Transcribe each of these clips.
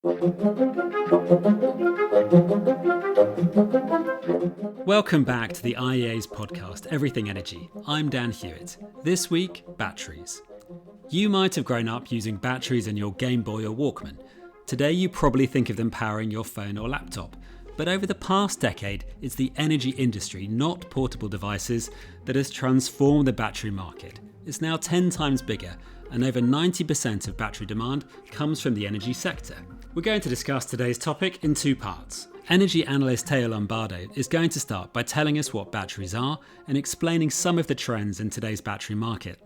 Welcome back to the IEA's podcast, Everything Energy. I'm Dan Hewitt. This week, batteries. You might have grown up using batteries in your Game Boy or Walkman. Today, you probably think of them powering your phone or laptop. But over the past decade, it's the energy industry, not portable devices, that has transformed the battery market. It's now 10 times bigger, and over 90% of battery demand comes from the energy sector. We're going to discuss today's topic in two parts. Energy analyst Teo Lombardo is going to start by telling us what batteries are and explaining some of the trends in today's battery market.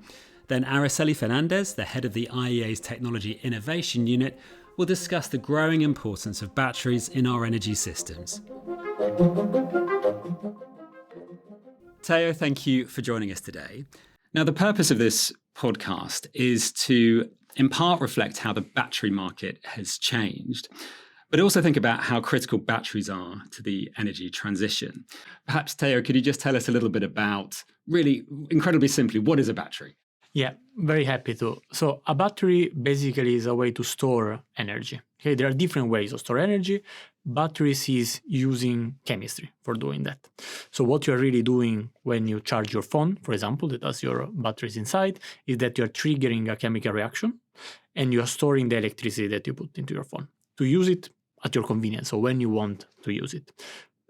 Then Araceli Fernandez, the head of the IEA's Technology Innovation Unit, will discuss the growing importance of batteries in our energy systems. Teo, thank you for joining us today. Now, the purpose of this podcast is to in part reflect how the battery market has changed, but also think about how critical batteries are to the energy transition. Perhaps, Teo, could you just tell us a little bit about, really incredibly simply, what is a battery? Yeah, very happy to. So a battery basically is a way to store energy. Okay, there are different ways to store energy. Batteries is using chemistry for doing that. So what you're really doing when you charge your phone, for example, that has your batteries inside, is that you're triggering a chemical reaction and you're storing the electricity that you put into your phone to use it at your convenience, so when you want to use it.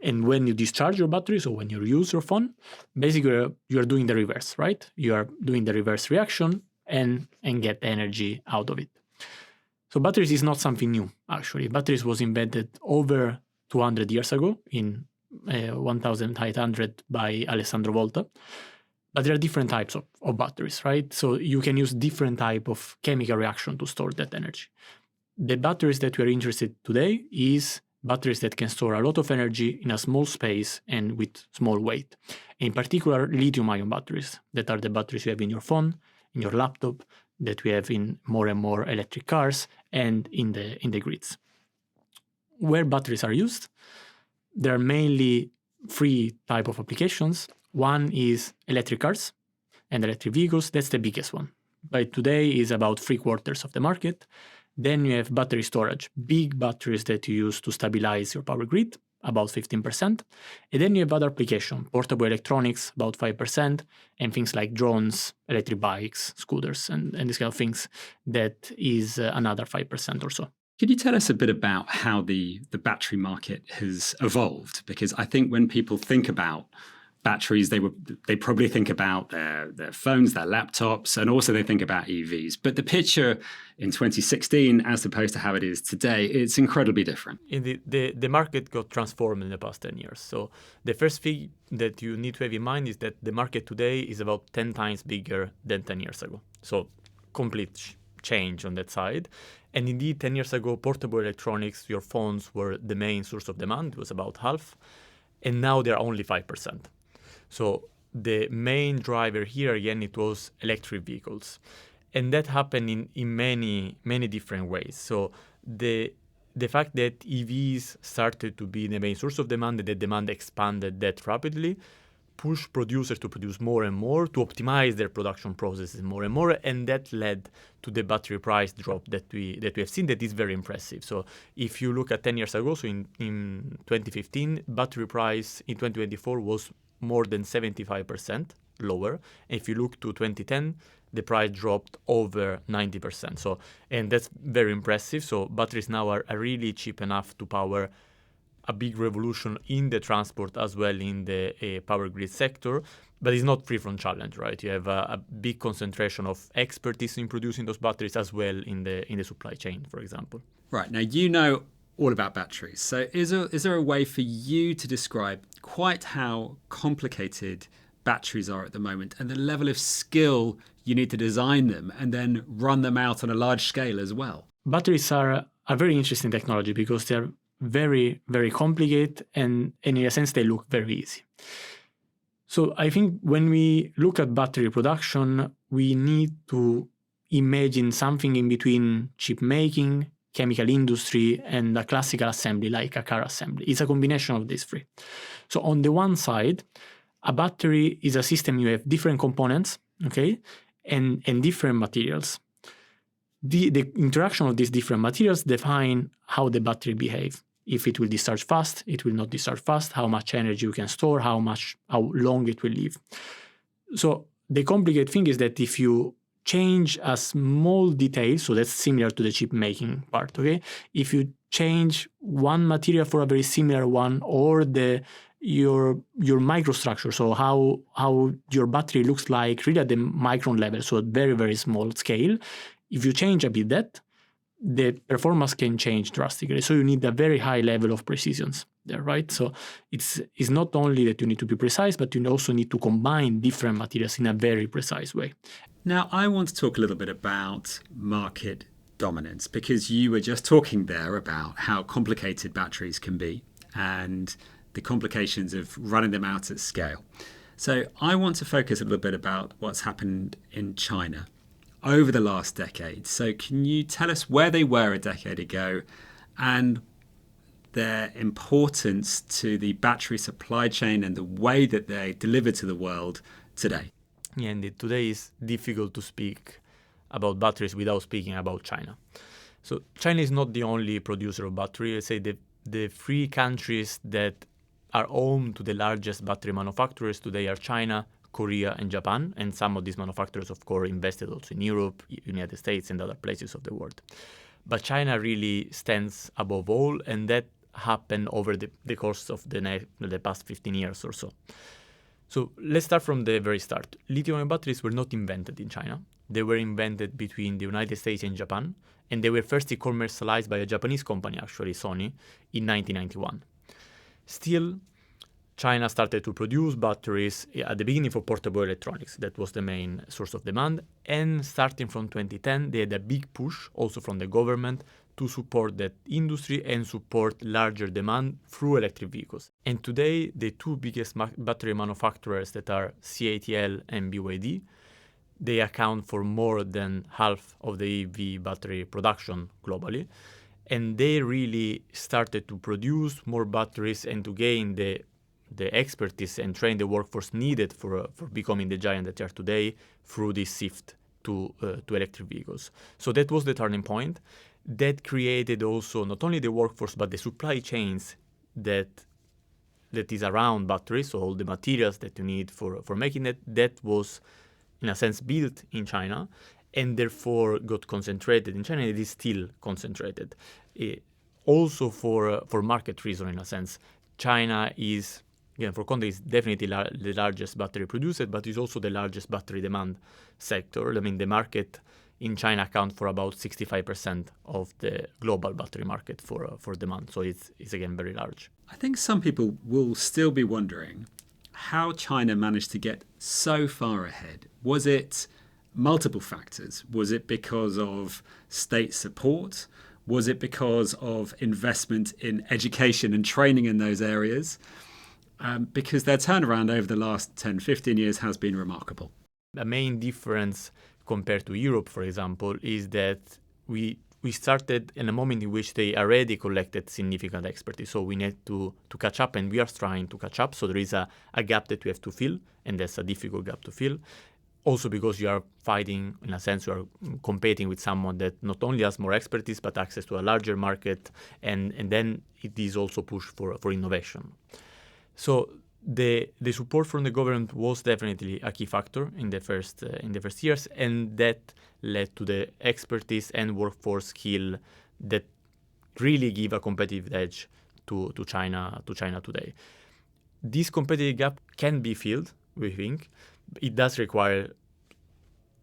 And when you discharge your battery, so when you use your phone, basically you're doing the reverse, right? You are doing the reverse reaction and get energy out of it. So batteries is not something new, actually. Batteries was invented over 200 years ago in 1800 by Alessandro Volta. But there are different types of batteries, right? So you can use different type of chemical reaction to store that energy. The batteries that we are interested today is batteries that can store a lot of energy in a small space and with small weight. In particular, lithium-ion batteries, that are the batteries you have in your phone, in your laptop, that we have in more and more electric cars and in the grids. Where batteries are used, there are mainly three type of applications. One is electric cars and electric vehicles. That's the biggest one. By today is about 3/4 of the market. Then you have battery storage, big batteries that you use to stabilize your power grid, about 15%. And then you have other applications, portable electronics, about 5%, and things like drones, electric bikes, scooters, and these kind of things, that is another 5% or so. Could you tell us a bit about how the battery market has evolved? Because I think when people think about batteries, they probably think about their phones, their laptops, and also they think about EVs. But the picture in 2016, as opposed to how it is today, it's incredibly different. The market got transformed in the past 10 years. So the first thing that you need to have in mind is that the market today is about 10 times bigger than 10 years ago. So complete change on that side. And indeed, 10 years ago, portable electronics, your phones, were the main source of demand. It was about half. And now they're only 5%. So the main driver here, again, it was electric vehicles. And that happened in many, many different ways. So the fact that EVs started to be the main source of demand, and the demand expanded that rapidly, pushed producers to produce more and more, to optimize their production processes more and more, and that led to the battery price drop that we have seen, that is very impressive. So if you look at 10 years ago, so in 2015, battery price in 2024 was more than 75% lower. And if you look to 2010, the price dropped over 90%. So, and that's very impressive. So batteries now are really cheap enough to power a big revolution in the transport as well in the power grid sector. But it's not free from challenge, right? You have a big concentration of expertise in producing those batteries as well in the supply chain, for example. Right. Now, you know all about batteries. So is there a way for you to describe quite how complicated batteries are at the moment and the level of skill you need to design them and then run them out on a large scale as well? Batteries are a very interesting technology because they're very, very complicated and in a sense they look very easy. So I think when we look at battery production, we need to imagine something in between chip making, chemical industry, and a classical assembly like a car assembly. It's a combination of these three. So on the one side, a battery is a system you have different components, okay, and different materials. the interaction of these different materials define how the battery behave. If it will discharge fast, it will not discharge fast, how much energy you can store, how long it will live. So the complicated thing is that if you change a small detail, so that's similar to the chip making part, okay? If you change one material for a very similar one, or your microstructure, so how your battery looks like really at the micron level, so at very, very small scale, if you change a bit that, the performance can change drastically. So you need a very high level of precision there, right? So it's not only that you need to be precise, but you also need to combine different materials in a very precise way. Now, I want to talk a little bit about market dominance, because you were just talking there about how complicated batteries can be and the complications of running them out at scale. So I want to focus a little bit about what's happened in China over the last decade. So can you tell us where they were a decade ago and their importance to the battery supply chain and the way that they deliver to the world today? Yeah, indeed. Today is difficult to speak about batteries without speaking about China. So China is not the only producer of battery. Let's say the three countries that are home to the largest battery manufacturers today are China, Korea, and Japan. And some of these manufacturers, of course, invested also in Europe, United States, and other places of the world. But China really stands above all, and that happened over the course of the past 15 years or so. So let's start from the very start. Lithium-ion batteries were not invented in China. They were invented between the United States and Japan, and they were first commercialized by a Japanese company, actually, Sony, in 1991. Still, China started to produce batteries at the beginning for portable electronics. That was the main source of demand. And starting from 2010, they had a big push also from the government to support that industry and support larger demand through electric vehicles. And today, the two biggest battery manufacturers that are CATL and BYD, they account for more than half of the EV battery production globally. And they really started to produce more batteries and to gain the expertise and train the workforce needed for becoming the giant that they are today through this shift to electric vehicles. So that was the turning point. That created also not only the workforce, but the supply chains that is around batteries, so all the materials that you need for making it, that was, in a sense, built in China, and therefore got concentrated in China. It is still concentrated. Also for market reason, in a sense. China is, again, for context, definitely the largest battery producer, but is also the largest battery demand sector. I mean, the market in China accounts for about 65% of the global battery market for demand. So it's again very large. I think some people will still be wondering how China managed to get so far ahead. Was it multiple factors? Was it because of state support? Was it because of investment in education and training in those areas? Because their turnaround over the last 10, 15 years has been remarkable. The main difference compared to Europe, for example, is that we started in a moment in which they already collected significant expertise. So we need to catch up, and we are trying to catch up. So there is a gap that we have to fill, and that's a difficult gap to fill. Also because you are fighting, in a sense, you are competing with someone that not only has more expertise, but access to a larger market, and then it is also push for innovation. So the support from the government was definitely a key factor in the first years, and that led to the expertise and workforce skill that really give a competitive edge to China today. This competitive gap can be filled, we think. It does require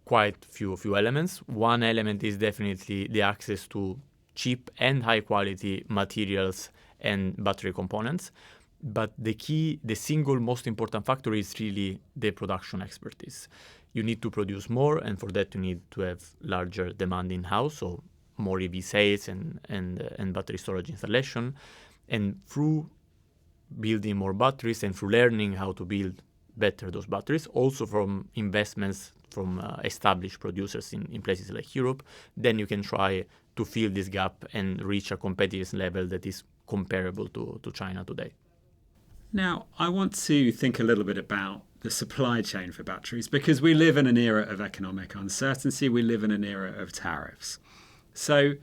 quite few elements. One element is definitely the access to cheap and high quality materials and battery components. But the single most important factor is really the production expertise. You need to produce more, and for that you need to have larger demand in-house, so more EV sales and battery storage installation. And through building more batteries and through learning how to build better those batteries, also from investments from established producers in places like Europe, then you can try to fill this gap and reach a competitive level that is comparable to China today. Now, I want to think a little bit about the supply chain for batteries, because we live in an era of economic uncertainty. We live in an era of tariffs. So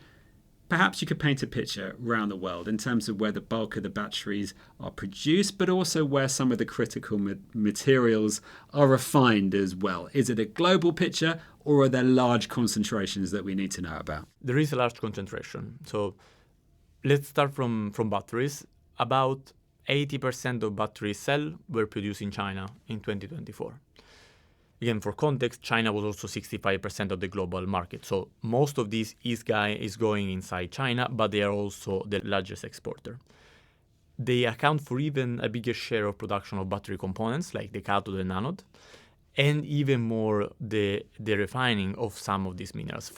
perhaps you could paint a picture around the world in terms of where the bulk of the batteries are produced, but also where some of the critical materials are refined as well. Is it a global picture, or are there large concentrations that we need to know about? There is a large concentration. So let's start from batteries. About 80% of battery cells were produced in China in 2024. Again, for context, China was also 65% of the global market. So most of this is going inside China, but they are also the largest exporter. They account for even a bigger share of production of battery components, like the cathode and anode, and even more the refining of some of these minerals.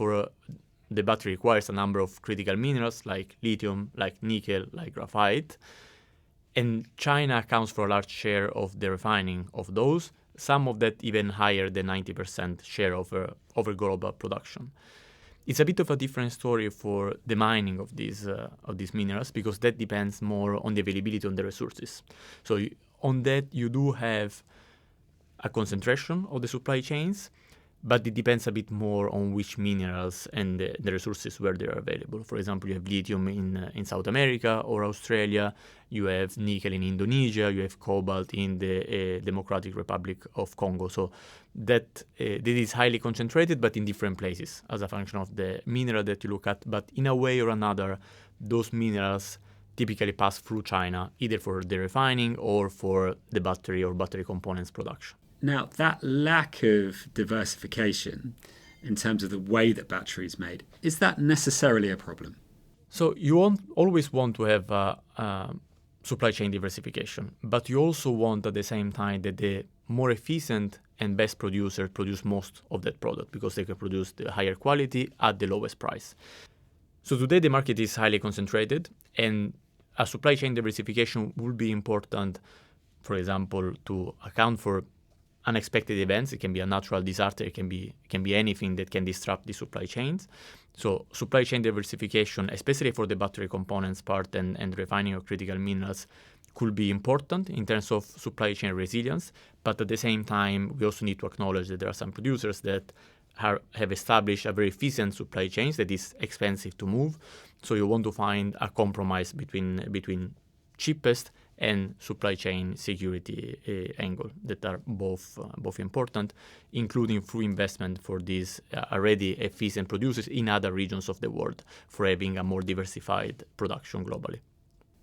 The battery requires a number of critical minerals like lithium, like nickel, like graphite. And China accounts for a large share of the refining of those, some of that even higher than 90% share over global production. It's a bit of a different story for the mining of these minerals, because that depends more on the availability of the resources. So on that, you do have a concentration of the supply chains, but it depends a bit more on which minerals and the resources where they are available. For example, you have lithium in South America or Australia, you have nickel in Indonesia, you have cobalt in the Democratic Republic of Congo. So that is highly concentrated, but in different places as a function of the mineral that you look at. But in a way or another, those minerals typically pass through China, either for the refining or for the battery or battery components production. Now, that lack of diversification in terms of the way that battery is made, is that necessarily a problem? So you always want to have supply chain diversification, but you also want at the same time that the more efficient and best producers produce most of that product, because they can produce the higher quality at the lowest price. So today the market is highly concentrated, and a supply chain diversification will be important, for example, to account for unexpected events. It can be a natural disaster. It can be anything that can disrupt the supply chains. So supply chain diversification, especially for the battery components part and refining of critical minerals, could be important in terms of supply chain resilience. But at the same time, we also need to acknowledge that there are some producers that have established a very efficient supply chain that is expensive to move. So you want to find a compromise between cheapest and supply chain security angle that are both important, including through investment for these already efficient producers in other regions of the world for having a more diversified production globally.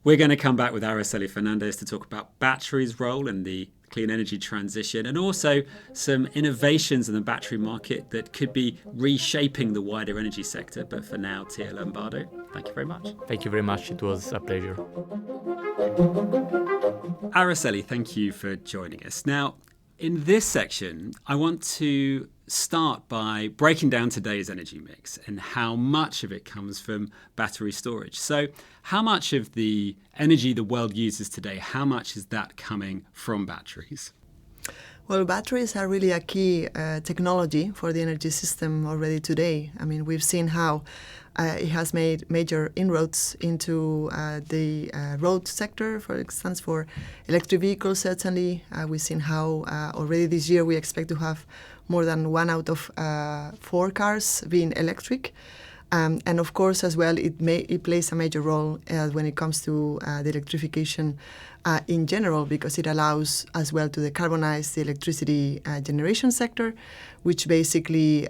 We're going to come back with Araceli Fernandez to talk about batteries' role in the clean energy transition, and also some innovations in the battery market that could be reshaping the wider energy sector. But for now, Teo Lombardo, thank you very much. Thank you very much. It was a pleasure. Araceli, thank you for joining us. Now, in this section, I want to start by breaking down today's energy mix and how much of it comes from battery storage. So how much of the energy the world uses today, how much is that coming from batteries? Well, batteries are really a key technology for the energy system already today. I mean, we've seen how it has made major inroads into the road sector, for instance, for electric vehicles, certainly. We've seen how already this year we expect to have more than 1 out of 4 cars being electric. And of course, as well, it plays a major role when it comes to the electrification in general, because it allows as well to decarbonize the electricity generation sector, which basically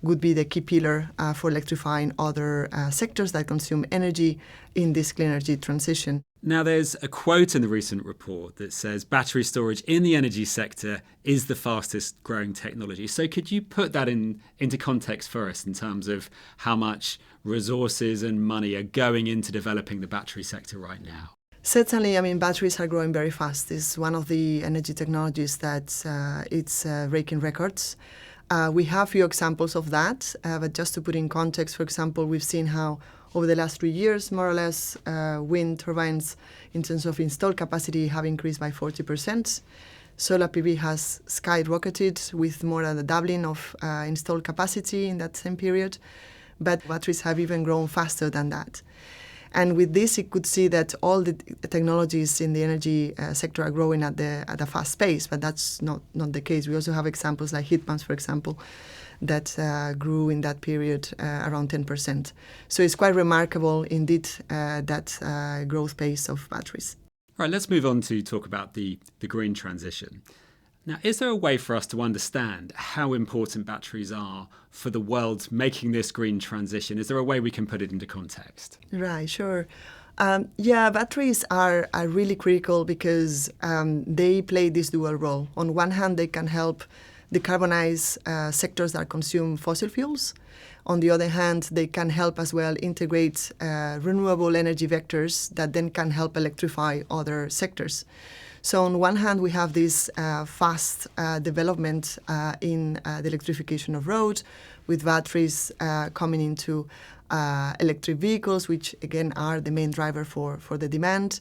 would be the key pillar for electrifying other sectors that consume energy in this clean energy transition. Now, there's a quote in the recent report that says battery storage in the energy sector is the fastest growing technology. So could you put that into context for us in terms of how much resources and money are going into developing the battery sector right now? Certainly, I mean, batteries are growing very fast. It's one of the energy technologies that it's breaking records. We have few examples of that, but just to put in context, for example, we've seen how over the last 3 years, more or less, wind turbines in terms of installed capacity have increased by 40%. Solar PV has skyrocketed with more than a doubling of installed capacity in that same period, but batteries have even grown faster than that. And with this, you could see that all the technologies in the energy sector are growing at a fast pace, but that's not the case. We also have examples like heat pumps, for example, that grew in that period around 10%. So it's quite remarkable indeed that growth pace of batteries. All right, let's move on to talk about the green transition. Now, is there a way for us to understand how important batteries are for the world making this green transition? Is there a way we can put it into context? Right, sure. Batteries are really critical because they play this dual role. On one hand, they can help decarbonize sectors that consume fossil fuels. On the other hand, they can help as well integrate renewable energy vectors that then can help electrify other sectors. So on one hand, we have this fast development in the electrification of roads, with batteries coming into electric vehicles, which again are the main driver for the demand.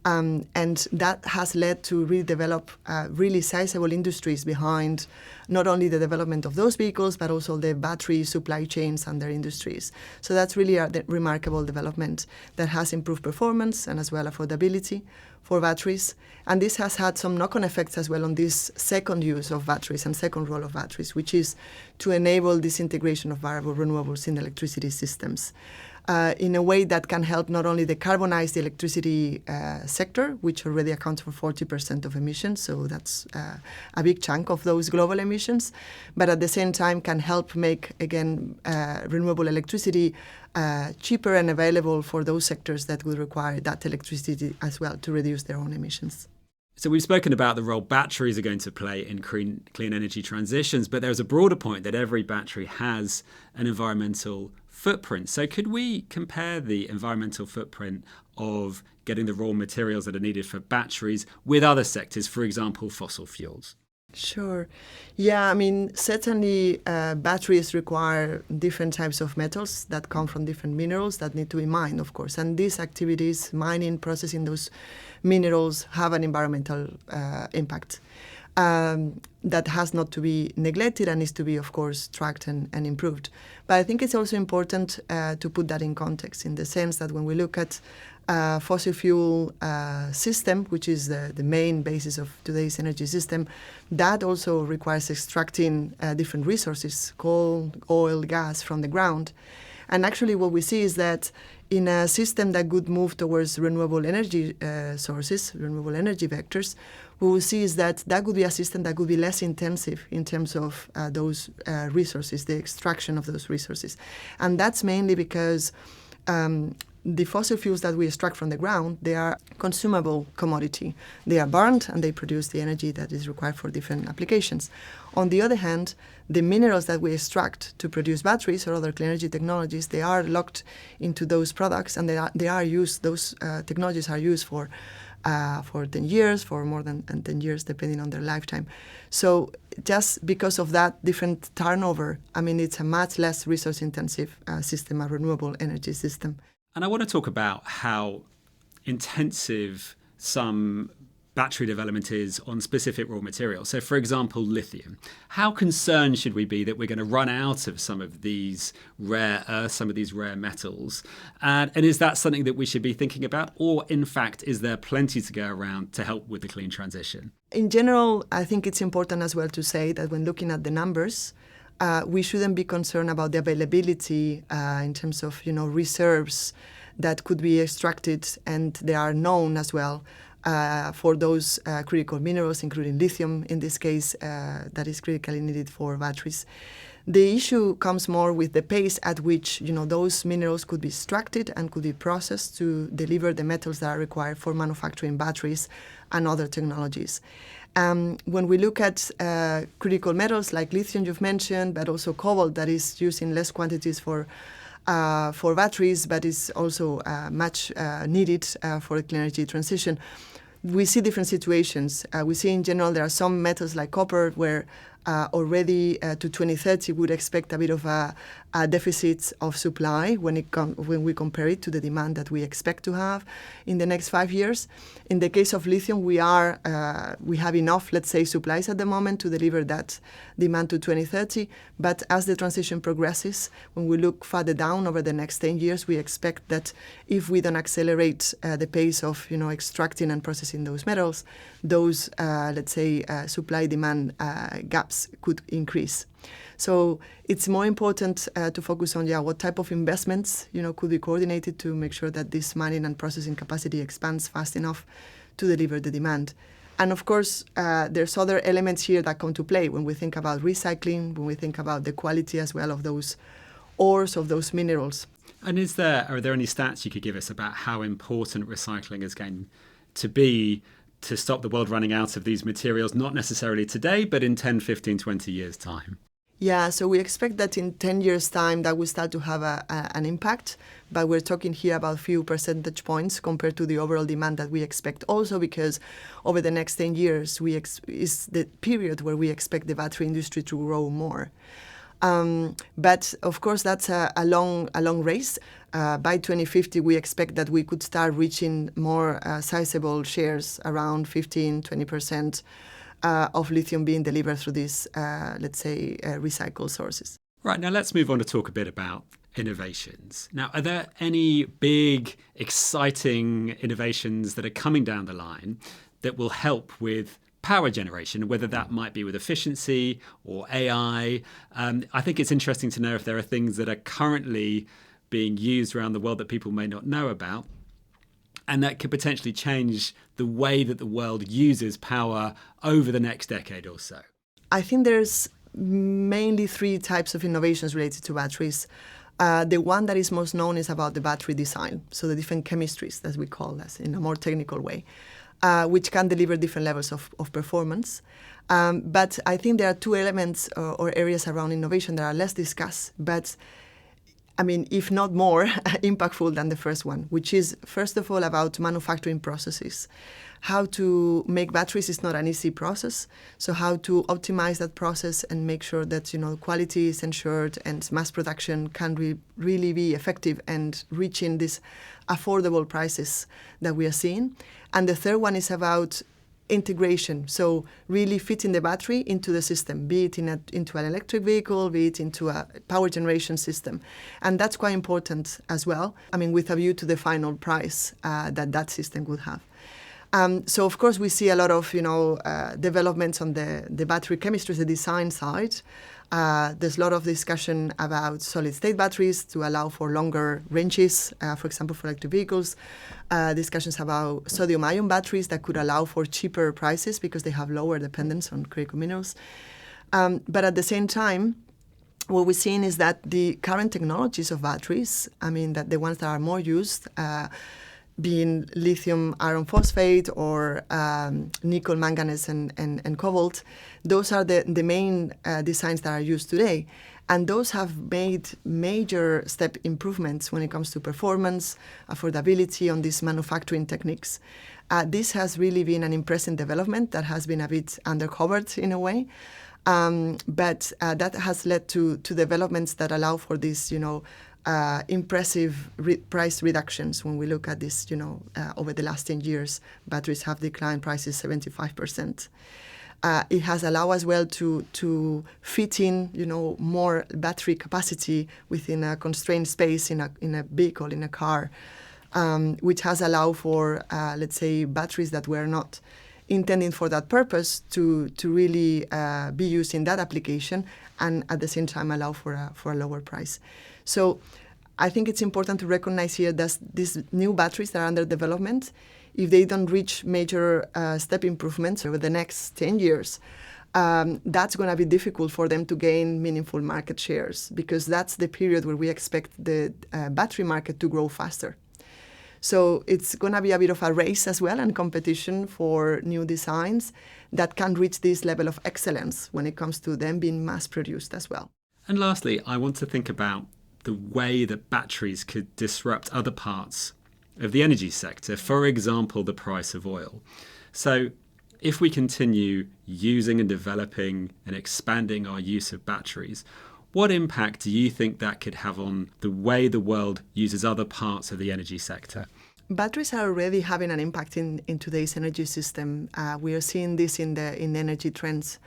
And that has led to really develop really sizable industries behind not only the development of those vehicles, but also the battery supply chains and their industries. So that's really a remarkable development that has improved performance and as well affordability for batteries. And this has had some knock-on effects as well on this second use of batteries and second role of batteries, which is to enable this integration of variable renewables in electricity systems. In a way that can help not only decarbonize the electricity sector, which already accounts for 40% of emissions, so that's a big chunk of those global emissions, but at the same time can help make, again, renewable electricity cheaper and available for those sectors that will require that electricity as well to reduce their own emissions. So we've spoken about the role batteries are going to play in clean energy transitions, but there's a broader point that every battery has an environmental footprint. So could we compare the environmental footprint of getting the raw materials that are needed for batteries with other sectors, for example, fossil fuels? Sure. Yeah, I mean, certainly batteries require different types of metals that come from different minerals that need to be mined, of course. And these activities, mining, processing those minerals, have an environmental impact that has not to be neglected and needs to be, of course, tracked and improved. But I think it's also important to put that in context, in the sense that when we look at fossil fuel system, which is the main basis of today's energy system, that also requires extracting different resources, coal, oil, gas from the ground. And actually what we see is that in a system that could move towards renewable energy sources, renewable energy vectors, what we see is that could be a system that could be less intensive in terms of those resources, the extraction of those resources. And that's mainly because the fossil fuels that we extract from the ground, they are consumable commodity. They are burned and they produce the energy that is required for different applications. On the other hand, the minerals that we extract to produce batteries or other clean energy technologies, they are locked into those products and they are used, those technologies are used for 10 years, for more than 10 years, depending on their lifetime. So just because of that different turnover, I mean, it's a much less resource-intensive system, a renewable energy system. And I want to talk about how intensive some battery development is on specific raw materials. So, for example, lithium. How concerned should we be that we're going to run out of some of these rare earths, some of these rare metals? And is that something that we should be thinking about? Or, in fact, is there plenty to go around to help with the clean transition? In general, I think it's important as well to say that when looking at the numbers, we shouldn't be concerned about the availability in terms of, reserves that could be extracted, and they are known as well for those critical minerals, including lithium in this case, that is critically needed for batteries. The issue comes more with the pace at which those minerals could be extracted and could be processed to deliver the metals that are required for manufacturing batteries and other technologies. When we look at critical metals like lithium you've mentioned, but also cobalt that is used in less quantities for batteries, but is also much needed for the clean energy transition, we see different situations. We see in general there are some metals like copper where already to 2030 would expect a bit of a deficit of supply when we compare it to the demand that we expect to have in the next 5 years. In the case of lithium, we have enough, let's say, supplies at the moment to deliver that demand to 2030. But as the transition progresses, when we look further down over the next 10 years, we expect that if we don't accelerate the pace of extracting and processing those metals, those, let's say, supply-demand gaps could increase. So it's more important to focus on what type of investments could be coordinated to make sure that this mining and processing capacity expands fast enough to deliver the demand. And of course, there's other elements here that come to play when we think about recycling, when we think about the quality as well of those ores, of those minerals. And are there any stats you could give us about how important recycling is going to be to stop the world running out of these materials, not necessarily today, but in 10, 15, 20 years' time? Yeah, so we expect that in 10 years' time that will start to have an impact, but we're talking here about a few percentage points compared to the overall demand that we expect. Also because over the next 10 years is the period where we expect the battery industry to grow more. But of course, that's a long race. By 2050, we expect that we could start reaching more sizable shares, around 15, 20% of lithium being delivered through these, recycled sources. Right, now let's move on to talk a bit about innovations. Now, are there any big, exciting innovations that are coming down the line that will help with power generation, whether that might be with efficiency or AI? I think it's interesting to know if there are things that are currently being used around the world that people may not know about, and that could potentially change the way that the world uses power over the next decade or so. I think there's mainly three types of innovations related to batteries. The one that is most known is about the battery design, so the different chemistries, as we call this in a more technical way, which can deliver different levels of performance. But I think there are two elements or areas around innovation that are less discussed, but if not more impactful than the first one, which is, first of all, about manufacturing processes. How to make batteries is not an easy process, so how to optimize that process and make sure that quality is ensured and mass production can really be effective and reaching these affordable prices that we are seeing. And the third one is about integration, so really fitting the battery into the system, be it into an electric vehicle, be it into a power generation system. And that's quite important as well, with a view to the final price that system would have. So of course we see a lot of developments on the battery chemistry, the design side. There's a lot of discussion about solid-state batteries to allow for longer ranges, for example, for electric vehicles. Discussions about sodium-ion batteries that could allow for cheaper prices because they have lower dependence on critical minerals. But at the same time, what we're seeing is that the current technologies of batteries, that the ones that are more used, being lithium iron phosphate or nickel, manganese, and cobalt, those are the main designs that are used today. And those have made major step improvements when it comes to performance, affordability on these manufacturing techniques. This has really been an impressive development that has been a bit undercovered in a way. But that has led to developments that allow for this, impressive price reductions. When we look at this, over the last 10 years, batteries have declined prices 75%. It has allowed as well to fit in, more battery capacity within a constrained space in a vehicle, in a car, which has allowed for, batteries that were not intended for that purpose to really be used in that application, and at the same time allow for a lower price. So I think it's important to recognize here that these new batteries that are under development, if they don't reach major step improvements over the next 10 years, that's going to be difficult for them to gain meaningful market shares, because that's the period where we expect the battery market to grow faster. So it's going to be a bit of a race as well and competition for new designs that can reach this level of excellence when it comes to them being mass produced as well. And lastly, I want to think about the way that batteries could disrupt other parts of the energy sector, for example, the price of oil. So if we continue using and developing and expanding our use of batteries, what impact do you think that could have on the way the world uses other parts of the energy sector? Batteries are already having an impact in today's energy system. We are seeing this in energy trends.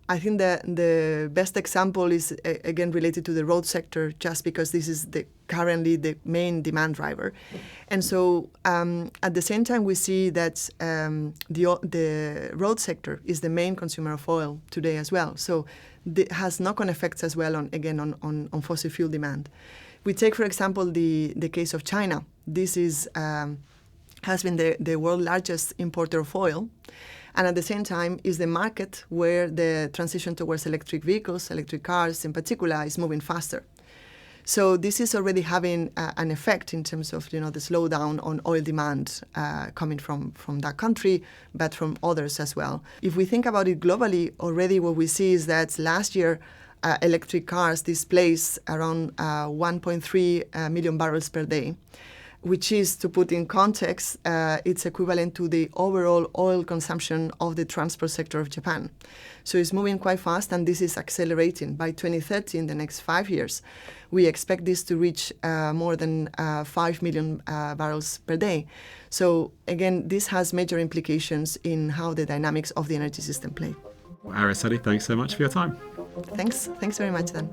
I think that the best example is, again, related to the road sector, just because this is currently the main demand driver. And so at the same time, we see that the road sector is the main consumer of oil today as well. So it has knock-on effects as well on fossil fuel demand. We take, for example, the case of China. This has been the world's largest importer of oil, and at the same time is the market where the transition towards electric vehicles, electric cars in particular, is moving faster. So this is already having an effect in terms of the slowdown on oil demand coming from that country, but from others as well. If we think about it globally, already what we see is that last year electric cars displaced around 1.3 million barrels per day, which is, to put in context, it's equivalent to the overall oil consumption of the transport sector of Japan. So it's moving quite fast, and this is accelerating. By 2030, in the next 5 years, we expect this to reach more than 5 million barrels per day. So again, this has major implications in how the dynamics of the energy system play. Well, Araceli, thanks so much for your time. Thanks very much, Dan.